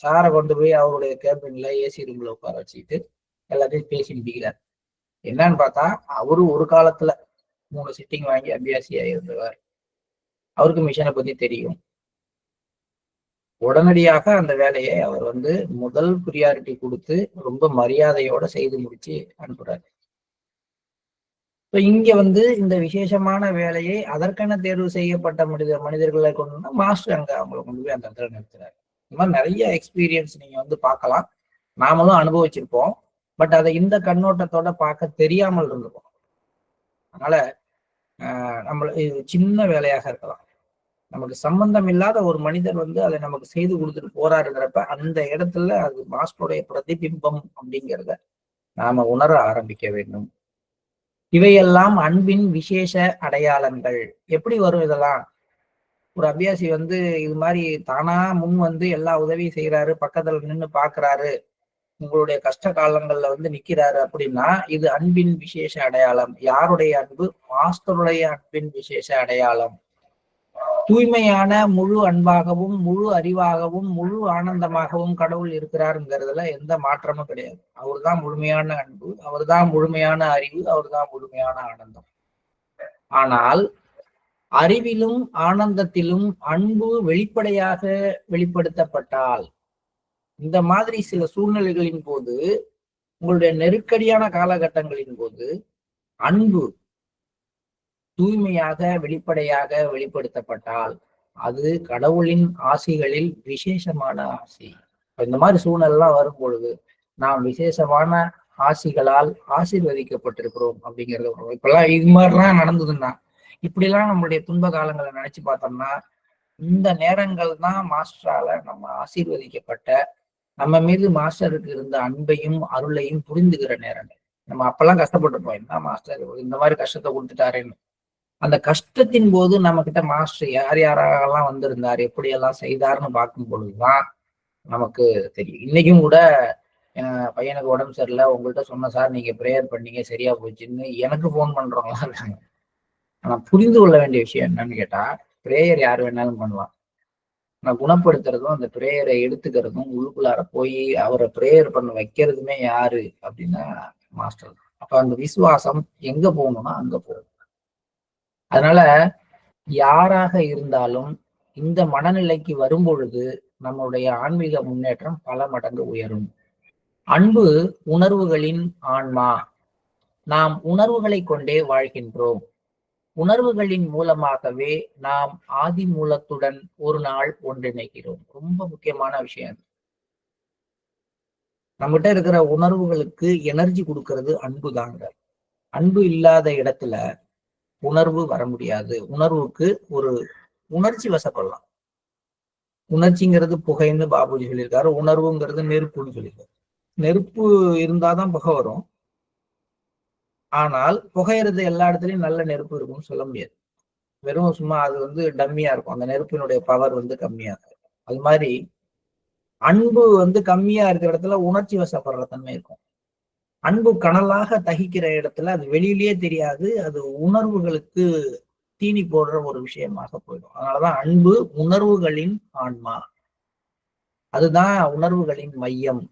சாரை கொண்டு போய் அவருடைய கேபின்ல ஏசி ரூம்ல உட்கார வச்சுக்கிட்டு எல்லாத்தையும் பேசி முடிக்கிறார். என்னன்னு பார்த்தா அவரு ஒரு காலத்துல 3 சிட்டிங் வாங்கி அபியாசியா இருந்தவர். அவருக்கு மிஷனை பத்தி தெரியும். உடனடியாக அந்த வேலையை அவர் முதல் ப்ரியாரிட்டி கொடுத்து ரொம்ப மரியாதையோட செய்து முடிச்சு அனுப்புறாரு. இங்க இந்த விசேஷமான வேலையை அதற்கென தேர்வு செய்யப்பட்ட மனிதர்களை கொண்டு மாஸ்டர் அங்க அவங்களை கொண்டு போய் அந்த இடத்துல நிறுத்துறாரு. இந்த மாதிரி நிறைய எக்ஸ்பீரியன்ஸ் நீங்க பார்க்கலாம். நாமளும் அனுபவிச்சிருப்போம். பட் அதை இந்த கண்ணோட்டத்தோட பார்க்க தெரியாமல் இருந்திருப்போம். அதனால இது சின்ன வேலையாக இருக்கலாம். நமக்கு சம்பந்தம் இல்லாத ஒரு மனிதர் அதை நமக்கு செய்து கொடுத்துட்டு போறாருங்கிறப்ப அந்த இடத்துல அது மாஸ்டருடைய பிரதிபிம்பம் அப்படிங்கிறத நாம உணர ஆரம்பிக்க வேண்டும். இவையெல்லாம் அன்பின் விசேஷ அடையாளங்கள். எப்படி வரும் இதெல்லாம்? ஒரு அபியாசி இது மாதிரி தானா முன் எல்லா உதவியும் செய்யறாரு, பக்கத்துல நின்று பாக்குறாரு, உங்களுடைய கஷ்ட காலங்கள்ல நிக்கிறாரு அப்படின்னா இது அன்பின் விசேஷ அடையாளம். யாருடைய அன்பு? மாஸ்டருடைய அன்பின் விசேஷ அடையாளம். தூய்மையான முழு அன்பாகவும் முழு அறிவாகவும் முழு ஆனந்தமாகவும் கடவுள் இருக்கிறாருங்கிறதுல எந்த மாற்றமும் கிடையாது. அவர் தான் முழுமையான அன்பு, அவர் தான் முழுமையான அறிவு, அவர் தான் முழுமையான ஆனந்தம். ஆனால் அறிவிலும் ஆனந்தத்திலும் அன்பு வெளிப்படையாக வெளிப்படுத்தப்பட்டால், இந்த மாதிரி சில சூழ்நிலைகளின் போது, உங்களுடைய நெருக்கடியான காலகட்டங்களின் போது அன்பு தூய்மையாக வெளிப்படையாக வெளிப்படுத்தப்பட்டால் அது கடவுளின் ஆசிகளில் விசேஷமான ஆசி. இந்த மாதிரி சூழ்நிலாம் வரும் பொழுது நாம் விசேஷமான ஆசிகளால் ஆசீர்வதிக்கப்பட்டிருக்கிறோம் அப்படிங்கிறது. இப்பெல்லாம் இது மாதிரிலாம் நடந்ததுன்னா, இப்படிலாம் நம்மளுடைய துன்ப காலங்களை நினைச்சு பார்த்தோம்னா, இந்த நேரங்கள் தான் மாஸ்டரால நம்ம ஆசீர்வதிக்கப்பட்ட, நம்ம மீது மாஸ்டருக்கு இருந்த அன்பையும் அருளையும் புரிந்துகிற நேரங்கள். நம்ம அப்பெல்லாம் கஷ்டப்பட்டிருப்போம், என்ன மாஸ்டர் இந்த மாதிரி கஷ்டத்தை கொடுத்துட்டாருன்னு. அந்த கஷ்டத்தின் போது நம்ம கிட்ட மாஸ்டர் யார் யாரெல்லாம் வந்திருந்தார், எப்படியெல்லாம் செய்தாருன்னு பார்க்கும் பொழுதுதான் நமக்கு தெரியும். இன்னைக்கும் கூட பையனுக்கு உடம்பு சரியில்லை, உங்கள்கிட்ட சொன்ன சார் நீங்க ப்ரேயர் பண்ணீங்க சரியா போச்சுன்னு எனக்கு போன் பண்றவங்களா இருக்காங்க. ஆனா புரிந்து கொள்ள வேண்டிய விஷயம் என்னன்னு கேட்டா, ப்ரேயர் யார் வேணாலும் பண்ணுவான். நான் குணப்படுத்துறதும் அந்த ப்ரேயரை எடுத்துக்கிறதும் உள்ளுக்குள்ளார போய் அவரை ப்ரேயர் பண்ண வைக்கிறதுமே யாரு அப்படின்னா மாஸ்டர். அப்ப அந்த விசுவாசம் எங்க போகணும்னா அங்க போகும். அதனால யாராக இருந்தாலும் இந்த மனநிலைக்கு வரும்பொழுது நம்முடைய ஆன்மீக முன்னேற்றம் பல மடங்கு உயரும். அன்பு உணர்வுகளின் ஆன்மா. நாம் உணர்வுகளை கொண்டே வாழ்கின்றோம். உணர்வுகளின் மூலமாகவே நாம் ஆதி மூலத்துடன் ஒரு நாள் ஒன்றிணைகிறோம். ரொம்ப முக்கியமான விஷயம். நம்மகிட்ட இருக்கிற உணர்வுகளுக்கு எனர்ஜி கொடுக்கறது அன்பு தாங்க. அன்பு இல்லாத இடத்துல உணர்வு வர முடியாது. உணர்வுக்கு ஒரு உணர்ச்சி வசப்படலாம். உணர்ச்சிங்கிறது புகைன்னு பாபுஜி சொல்லியிருக்காரு. உணர்வுங்கிறது நெருப்புன்னு சொல்லியிருக்காரு. நெருப்பு இருந்தாதான் புகை வரும். ஆனால் புகையிறது எல்லா இடத்துலயும் நல்ல நெருப்பு இருக்கும்னு சொல்ல முடியாது. வெறும் சும்மா அது டம்மியா இருக்கும். அந்த நெருப்பினுடைய பவர் கம்மியா இருக்கும். அது மாதிரி அன்பு கம்மியா இருக்கிற இடத்துல உணர்ச்சி வசப்படுற தன்மை இருக்கும். அன்பு கனலாக தகிக்கிற இடத்துல அது வெளியிலேயே தெரியாது. அது உணர்வுகளுக்கு தீனி போடுற ஒரு விஷயமாக போயிடும். அதனாலதான் அன்பு உணர்வுகளின் ஆன்மா. அதுதான் உணர்வுகளின் மையம்.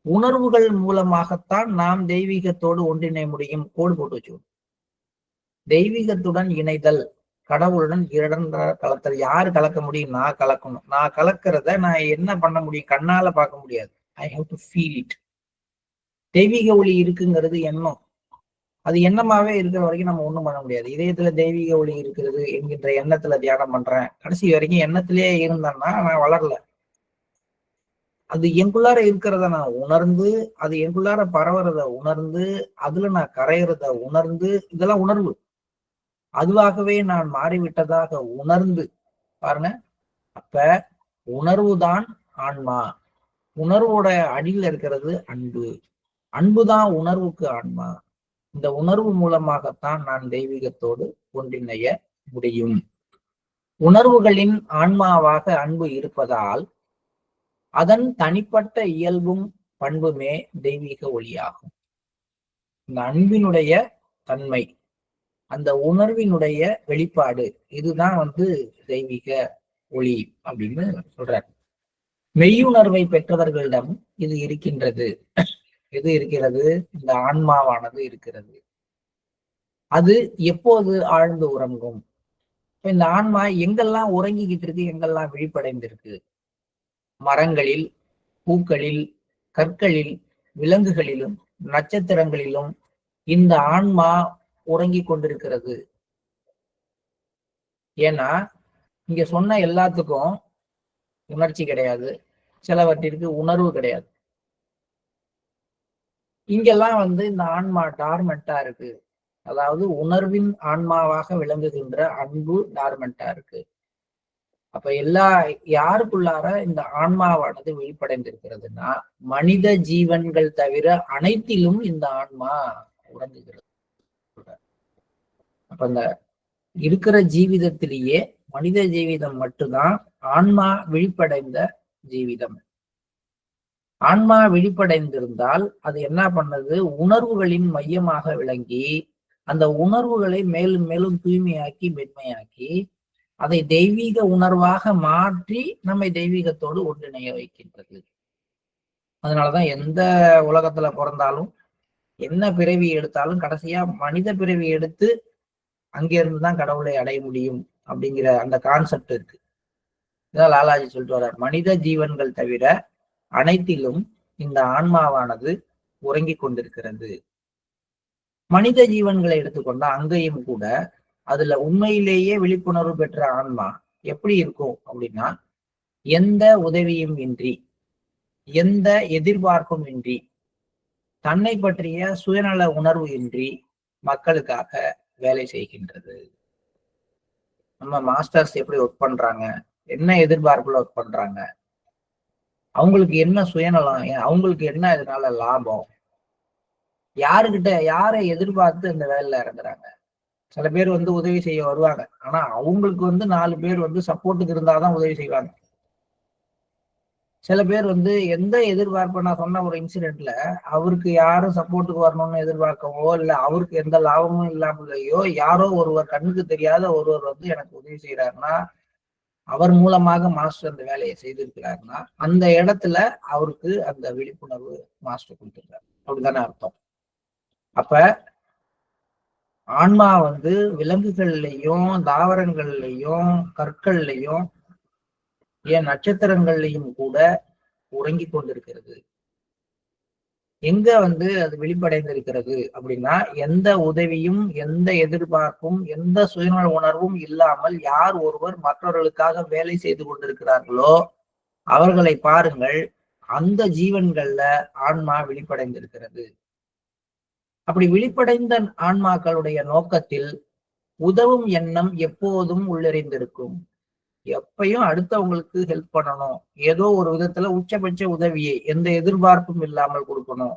உணர்வுகள் மூலமாகத்தான் நாம் தெய்வீகத்தோடு ஒன்றிணை முடியும். கோடு போட்டு வச்சுக்கணும். தெய்வீகத்துடன் இணைதல், கடவுளுடன் இரண்டர கலத்தல். யாரு கலக்க முடியும்? நான் கலக்கணும். நான் கலக்கிறத நான் என்ன பண்ண முடியும்? கண்ணால பார்க்க முடியாது. I have to feel it. தெய்வீக ஒளி இருக்குங்கிறது எண்ணம். அது எண்ணமாவே இருக்கிற வரைக்கும் நம்ம ஒண்ணும் பண்ண முடியாது. இதயத்துல தெய்வீக ஒளி இருக்கிறது என்கின்ற எண்ணத்துல தியானம் பண்றேன். கடைசி வரைக்கும் எண்ணத்திலேயே இருந்தேன்னா நான் வளரல. அது எனக்குள்ளார இருக்கிறத நான் உணர்ந்து, அது எனக்குள்ளார பரவுறத உணர்ந்து, அதுல நான் கரையிறத உணர்ந்து, இதெல்லாம் உணர்வு. அதுவாகவே நான் மாறிவிட்டதாக உணர்ந்து பாருங்க. அப்ப உணர்வுதான் ஆன்மா. உணர்வோட அடியில் இருக்கிறது அன்பு. அன்புதான் உணர்வுக்கு ஆன்மா. இந்த உணர்வு மூலமாகத்தான் நான் தெய்வீகத்தோடு ஒன்றிணைய முடியும். உணர்வுகளின் ஆன்மாவாக அன்பு இருப்பதால் அதன் தனிப்பட்ட இயல்பும் பண்புமே தெய்வீக ஒளியாகும். இந்த அன்பினுடைய தன்மை, அந்த உணர்வினுடைய வெளிப்பாடு, இதுதான் தெய்வீக ஒளி அப்படின்னு சொல்றார். மெய்யுணர்வை பெற்றவர்களிடம் இது இருக்கின்றது. எது இருக்கிறது? இந்த ஆன்மாவானது இருக்கிறது. அது எப்போது ஆழ்ந்து உறங்கும்? இந்த ஆன்மா எங்கெல்லாம் உறங்கிக்கிட்டு இருக்கு, எங்கெல்லாம் விழிப்படைந்திருக்கு? மரங்களில், பூக்களில், கற்களில், விலங்குகளிலும், நட்சத்திரங்களிலும் இந்த ஆன்மா உறங்கி கொண்டிருக்கிறது. ஏன்னா இங்க சொன்ன எல்லாத்துக்கும் உணர்ச்சி கிடையாது, சிலவற்றிற்கு உணர்வு கிடையாது. இங்கெல்லாம் இந்த ஆன்மா டார்மெண்டா இருக்கு. அதாவது உணர்வின் ஆன்மாவாக விளங்குகின்ற அன்பு டார்மெண்டா இருக்கு. அப்ப யாருக்குள்ளார இந்த ஆன்மாவானது வெளிப்படைந்திருக்கிறதுனா மனித ஜீவன்கள் தவிர அனைத்திலும் இந்த ஆன்மா உறங்குகிறது. அப்ப இந்த இருக்கிற ஜீவிதத்திலேயே மனித ஜீவிதம் மட்டும்தான் ஆன்மா விழிப்படைந்த ஜீவிதம். ஆன்மா விழிப்படைந்திருந்தால் அது என்ன பண்ணது? உணர்வுகளின் மையமாக விளங்கி அந்த உணர்வுகளை மேலும் மேலும் தூய்மையாக்கி மென்மையாக்கி அதை தெய்வீக உணர்வாக மாற்றி நம்மை தெய்வீகத்தோடு ஒன்றிணைய வைக்கின்றது. அதனாலதான் எந்த உலகத்துல பிறந்தாலும் என்ன பிறவி எடுத்தாலும் கடைசியா மனித பிறவி எடுத்து அங்கிருந்துதான் கடவுளை அடைய முடியும் அப்படிங்கிற அந்த கான்செப்ட் இருக்கு. இதான் லாலாஜி சொல்லிட்டு வர்றார். மனித ஜீவன்கள் தவிர அனைத்திலும் இந்த ஆன்மாவானது உறங்கிக் கொண்டிருக்கிறது. மனித ஜீவன்களை எடுத்துக்கொண்டா அங்கேயும் கூட அதுல உண்மையிலேயே விழிப்புணர்வு பெற்ற ஆன்மா எப்படி இருக்கும் அப்படின்னா, எந்த உதவியும் இன்றி, எந்த எதிர்பார்ப்பும் இன்றி, தன்னை பற்றிய சுயநல உணர்வு இன்றி மக்களுக்காக வேலை செய்கின்றது. நம்ம மாஸ்டர்ஸ் எப்படி ஒர்க் பண்றாங்க, என்ன எதிர்பார்ப்புல ஒர்க் பண்றாங்க, அவங்களுக்கு என்ன சுயநலம், அவங்களுக்கு என்ன இதனால லாபம், யாரை எதிர்பார்த்து இந்த வேலையில இறங்குறாங்க. சில பேர் உதவி செய்ய வருவாங்க. ஆனா அவங்களுக்கு 4 பேர் சப்போர்ட்டுக்கு இருந்தாதான் உதவி செய்வாங்க. சில பேர் எந்த எதிர்பார்ப்பு, நான் சொன்ன ஒரு இன்சிடென்ட்ல அவருக்கு யாரும் சப்போர்ட்டுக்கு வரணும்னு எதிர்பார்க்கவோ இல்ல அவருக்கு எந்த லாபமும் இல்லாமலையோ யாரோ ஒருவர் கண்ணுக்கு தெரியாத ஒருவர் எனக்கு உதவி செய்யறாருன்னா, அவர் மூலமாக மாஸ்டர் அந்த வேலையை செய்திருக்கிறாருன்னா அந்த இடத்துல அவருக்கு அந்த விழிப்புணர்வு மாஸ்டர் கொடுத்திருக்காரு. அப்படித்தானே அர்த்தம். அப்ப ஆன்மா வந்து விலங்குகள்லையும் தாவரங்கள்லையும் கற்கள்லையும் ஏன் நட்சத்திரங்கள்லையும் கூட உறங்கி கொண்டிருக்கிறது. எங்க வந்து அது வெளிப்படைந்திருக்கிறது அப்படின்னா, எந்த உதவியும் எந்த எதிர்பார்ப்பும் எந்த சுயநல உணர்வும் இல்லாமல் யார் ஒருவர் மற்றவர்களுக்காக வேலை செய்து கொண்டிருக்கிறார்களோ அவர்களை பாருங்கள். அந்த ஜீவன்கள்ல ஆன்மா விழிப்படைந்திருக்கிறது. அப்படி விழிப்படைந்த ஆன்மாக்களுடைய நோக்கத்தில் உதவும் எண்ணம் எப்போதும் உள்ளிறைந்திருக்கும். எப்பயும் அடுத்தவங்களுக்கு ஹெல்ப் பண்ணணும், ஏதோ ஒரு விதத்துல உச்சபட்ச உதவியை எந்த எதிர்பார்ப்பும் இல்லாமல் கொடுக்கணும்,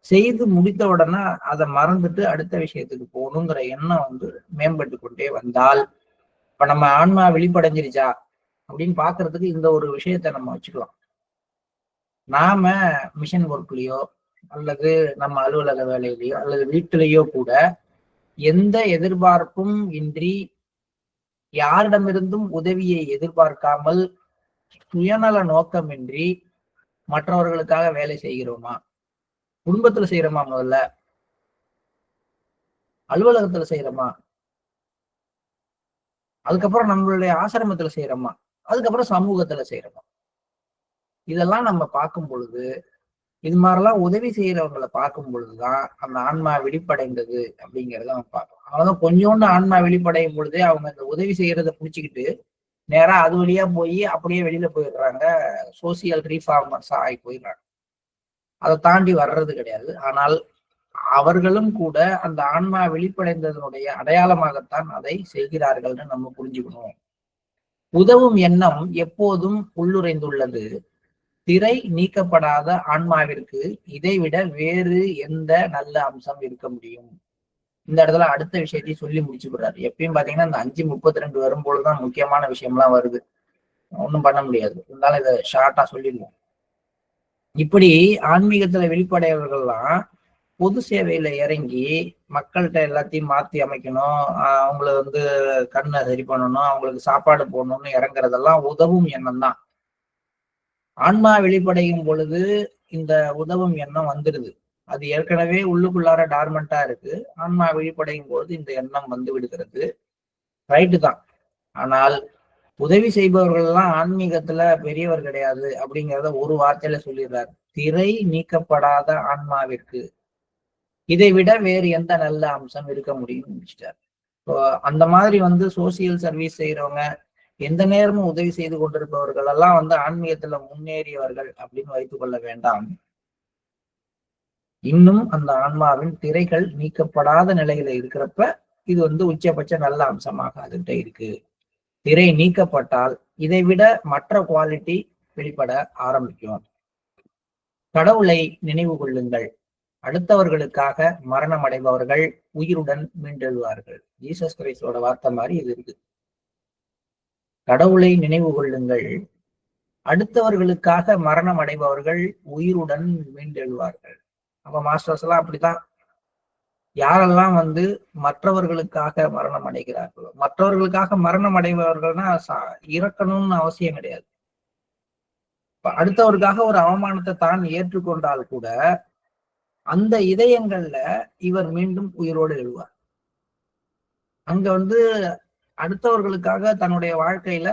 செய்து முடித்த உடனே அதை மறந்துட்டு அடுத்த விஷயத்துக்கு போகணுங்கிற எண்ணம் வந்து மேம்பட்டு கொண்டே வந்தால், இப்ப நம்ம ஆன்மா வெளிப்படைஞ்சிருச்சா அப்படின்னு பாக்குறதுக்கு இந்த ஒரு விஷயத்த நம்ம வச்சுக்கலாம். நாம மிஷன் ஒர்க்லயோ அல்லது நம்ம அலுவலக வேலையிலயோ அல்லது வீட்டிலேயோ கூட எந்த எதிர்பார்ப்பும் இன்றி யாரிடமிருந்தும் உதவியை எதிர்பார்க்காமல் சுயநல நோக்கமின்றி மற்றவர்களுக்காக வேலை செய்கிறோமா? குடும்பத்துல செய்யறோமா? முதல்ல அலுவலகத்துல செய்யறோமா? அதுக்கப்புறம் நம்மளுடைய ஆசிரமத்துல செய்யறோமா? அதுக்கப்புறம் சமூகத்துல செய்யறோமா? இதெல்லாம் நம்ம பார்க்கும் பொழுது, இது மாதிரிலாம் உதவி செய்யறவங்களை பார்க்கும் பொழுதுதான் அந்த ஆன்மா விழிப்படைந்தது அப்படிங்கிறத நம்ம பார்க்கலாம். அவங்க கொஞ்சோண்டு ஆன்மா விழிப்படையும் பொழுதே அவங்க இந்த உதவி செய்யறதை புடிச்சுக்கிட்டு நேரா அது வழியா போய் அப்படியே வெளியில போயிடுறாங்க. சோசியல் ரீஃபார்மர்ஸா ஆகி போயிடுறாங்க. அதை தாண்டி வர்றது கிடையாது. ஆனால் அவர்களும் கூட அந்த ஆன்மா வெளிப்படைந்ததனுடைய அடையாளமாகத்தான் அதை செய்கிறார்கள்னு நம்ம புரிஞ்சுக்கணும். உதவும் எண்ணம் எப்போதும் உள்ளுரைந்துள்ளது. திரை நீக்கப்படாத ஆன்மாவிற்கு இதைவிட வேறு எந்த நல்ல அம்சம் இருக்க முடியும்? இந்த இடத்துல அடுத்த விஷயத்தையும் சொல்லி முடிச்சுக்கிறாரு. எப்பயும் பாத்தீங்கன்னா இந்த 5:32 வரும்பொழுதுதான் முக்கியமான விஷயம்லாம் வருது. ஒண்ணும் பண்ண முடியாது. இருந்தாலும் இதை ஷார்ட்டா சொல்லிடுவோம். இப்படி ஆன்மீகத்துல வெளிப்படையவர்கள்லாம் பொது சேவையில இறங்கி மக்கள்கிட்ட எல்லாத்தையும் மாத்தி அமைக்கணும், அவங்கள வந்து கண்ணை சரி பண்ணணும், அவங்களுக்கு சாப்பாடு போடணும்னு இறங்குறதெல்லாம் உதவும் எண்ணம் தான். ஆன்மா வெளிப்படையும் பொழுது இந்த உதவும் எண்ணம் வந்துடுது. அது ஏற்கனவே உள்ளுக்குள்ளார டார்மெண்டா இருக்கு. ஆன்மா வெளிப்படையும் பொழுது இந்த எண்ணம் வந்து விடுகிறது. ரைட்டு தான். ஆனால் உதவி செய்பவர்கள் எல்லாம் ஆன்மீகத்துல பெரியவர் கிடையாது அப்படிங்கிறத ஒரு வார்த்தையில சொல்லிடுறாரு. திரை நீக்கப்படாத ஆன்மாவிற்கு இதை விட வேறு எந்த நல்ல அம்சம் இருக்க முடியும்னு முடிச்சிட்டாரு. அந்த மாதிரி வந்து சோசியல் சர்வீஸ் செய்யறவங்க, எந்த நேரமும் உதவி செய்து கொண்டிருப்பவர்கள் எல்லாம் வந்து ஆன்மீகத்துல முன்னேறியவர்கள் அப்படின்னு வைத்துக் கொள்ள வேண்டாம். இன்னும் அந்த ஆன்மாவின் திரைகள் நீக்கப்படாத நிலையில இருக்கிறப்ப இது வந்து உச்சபட்ச நல்ல அம்சமாக அதுகிட்ட இருக்கு. திரை நீக்கப்பட்டால் இதை விட மற்ற குவாலிட்டி வெளிப்பட ஆரம்பிக்கும். கடவுளை நினைவு கொள்ளுங்கள். அடுத்தவர்களுக்காக மரணம் அடைபவர்கள் உயிருடன் மீண்டெழுவார்கள். ஜீசஸ் கிரைஸ்டோட வார்த்தை மாதிரி இது இருக்கு. கடவுளை நினைவு கொள்ளுங்கள். அடுத்தவர்களுக்காக மரணம் அடைபவர்கள் உயிருடன் மீண்டெழுவார்கள். அப்ப மாஸ்டர்ஸ் எல்லாம் அப்படித்தான். யாரெல்லாம் வந்து மற்றவர்களுக்காக மரணம் அடைகிறார்களோ, மற்றவர்களுக்காக மரணம் அடைபவர்கள்னா இறக்கணும்னு அவசியம் கிடையாது. அடுத்தவருக்காக ஒரு அவமானத்தை தான் ஏற்றுக்கொண்டால் கூட அந்த இதயங்கள்ல இவர் மீண்டும் உயிரோடு எழுவார். அங்க வந்து அடுத்தவர்களுக்காக தன்னுடைய வாழ்க்கையில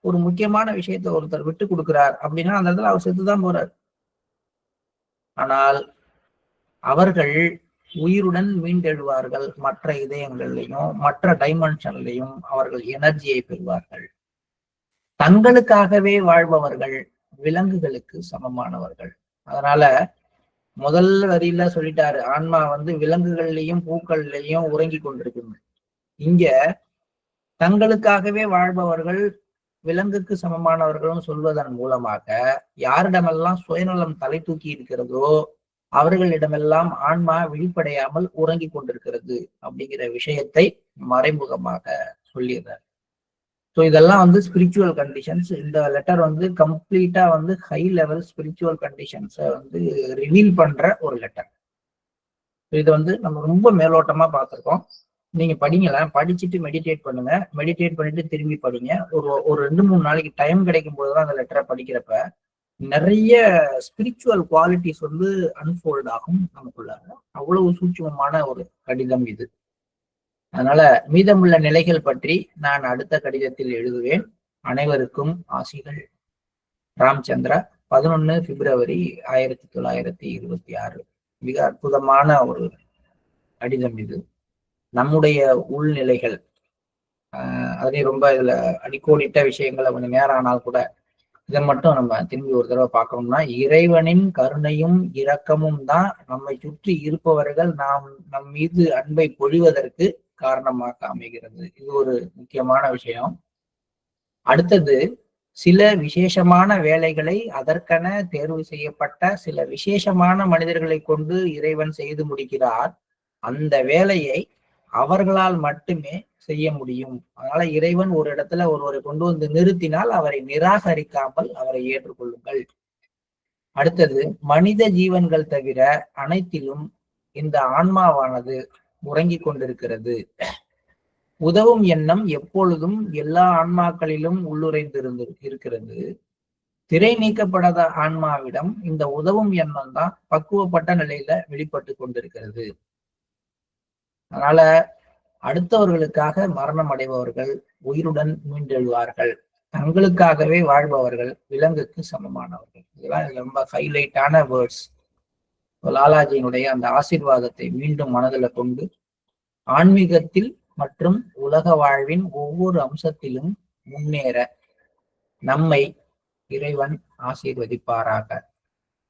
ஒரு முக்கியமான விஷயத்தை ஒருத்தர் விட்டு கொடுக்கிறார் அப்படின்னா அந்த இடத்துல அவர் செத்துதான் போறார். ஆனால் அவர்கள் உயிருடன் மீண்டெழுவார்கள். மற்ற இதயங்கள்லையும் மற்ற டைமென்ஷன்லையும் அவர்கள் எனர்ஜியை பெறுவார்கள். தங்களுக்காகவே வாழ்பவர்கள் விலங்குகளுக்கு சமமானவர்கள். அதனால முதல் வரியில சொல்லிட்டாரு, ஆன்மா வந்து விலங்குகள்லையும் பூக்கள்லையும் உறங்கி கொண்டிருக்கு. இங்க தங்களுக்காகவே வாழ்பவர்கள் விலங்குக்கு சமமானவர்களும் சொல்வதன் மூலமாக யாரிடமெல்லாம் சுயநலம் தலை தூக்கி இருக்கிறதோ அவர்களிடமெல்லாம் ஆன்மா விழிப்படையாமல் உறங்கி கொண்டிருக்கிறது அப்படிங்கிற விஷயத்தை மறைமுகமாக சொல்லிடுறார். ஸோ இதெல்லாம் வந்து ஸ்பிரிச்சுவல் கண்டிஷன்ஸ். இந்த லெட்டர் வந்து கம்ப்ளீட்டா வந்து ஹை லெவல் ஸ்பிரிச்சுவல் கண்டிஷன்ஸை வந்து ரிவீல் பண்ற ஒரு லெட்டர். இது வந்து நம்ம ரொம்ப மேலோட்டமா பார்த்துருக்கோம். நீங்க படிங்களேன், படிச்சுட்டு மெடிடேட் பண்ணுங்க. மெடிடேட் பண்ணிட்டு திரும்பி படிங்க. ஒரு 2-3 நாளைக்கு டைம் கிடைக்கும் போதுதான் அந்த லெட்டரை படிக்கிறப்ப நிறைய ஸ்பிரிச்சுவல் குவாலிட்டிஸ் வந்து அன்ஃபோல்ட் ஆகும் நமக்குள்ள. அவ்வளவு சூட்சமமான ஒரு கடிதம் இது. அதனால மீதமுள்ள நிலைகள் பற்றி நான் அடுத்த கடிதத்தில் எழுதுவேன். அனைவருக்கும் ஆசிகள். ராம்சந்திரா, 11 பிப்ரவரி 1926. மிக அற்புதமான ஒரு கடிதம் இது. நம்முடைய உள்நிலைகள், அதுலேயும் ரொம்ப இதுல அடிக்கோடிட்ட விஷயங்களை கொஞ்சம் நேரம் ஆனால் கூட இதை மட்டும் நம்ம திரும்பி ஒரு தடவை பார்க்கணும்னா, இறைவனின் கருணையும் இரக்கமும் தான் நம்மை சுற்றி இருப்பவர்கள் நம் மீது அன்பை பொழிவதற்கு காரணமாக அமைகிறது. இது ஒரு முக்கியமான விஷயம். அடுத்தது, சில விசேஷமான வேலைகளை அதற்கென தேர்வு செய்யப்பட்ட சில விசேஷமான மனிதர்களை கொண்டு இறைவன் செய்து முடிக்கிறார். அந்த வேலையை அவர்களால் மட்டுமே செய்ய முடியும். அதனால இறைவன் ஒரு இடத்துல ஒருவரை கொண்டு வந்து நிறுத்தினால் அவரை நிராகரிக்காமல் அவரை ஏற்றுக்கொள்ளுங்கள். அடுத்தது, மனித ஜீவன்கள் தவிர அனைத்திலும் இந்த ஆன்மாவானது உறங்கிக் கொண்டிருக்கிறது. உதவும் எண்ணம் எப்பொழுதும் எல்லா ஆன்மாக்களிலும் உள்ளுரைந்து இருக்கிறது. திரை நீக்கப்படாத ஆன்மாவிடம் இந்த உதவும் எண்ணம் தான் பக்குவப்பட்ட நிலையில வெளிப்பட்டு கொண்டிருக்கிறது. அதனால அடுத்தவர்களுக்காக மரணம் அடைபவர்கள் உயிருடன் மீண்டெழுவார்கள். தங்களுக்காகவே வாழ்பவர்கள் விலங்குக்கு சமமானவர்கள். இதெல்லாம் ரொம்ப ஹைலைட்டான வேர்ட்ஸ். லாலாஜியினுடைய அந்த ஆசீர்வாதத்தை மீண்டும் மனதில் கொண்டு ஆன்மீகத்தில் மற்றும் உலக வாழ்வின் ஒவ்வொரு அம்சத்திலும் முன்னேற நம்மை இறைவன் ஆசீர்வதிப்பாராக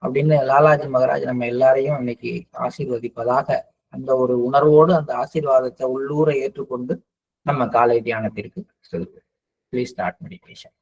அப்படின்னு லாலாஜி மகராஜ் நம்ம எல்லாரையும் இன்னைக்கு ஆசீர்வதிப்பதாக அந்த ஒரு உணர்வோடு அந்த ஆசீர்வாதத்தை உள்ளூர ஏற்றுக்கொண்டு நம்ம காலை தியானத்திற்கு செல்வோம். Please start meditation.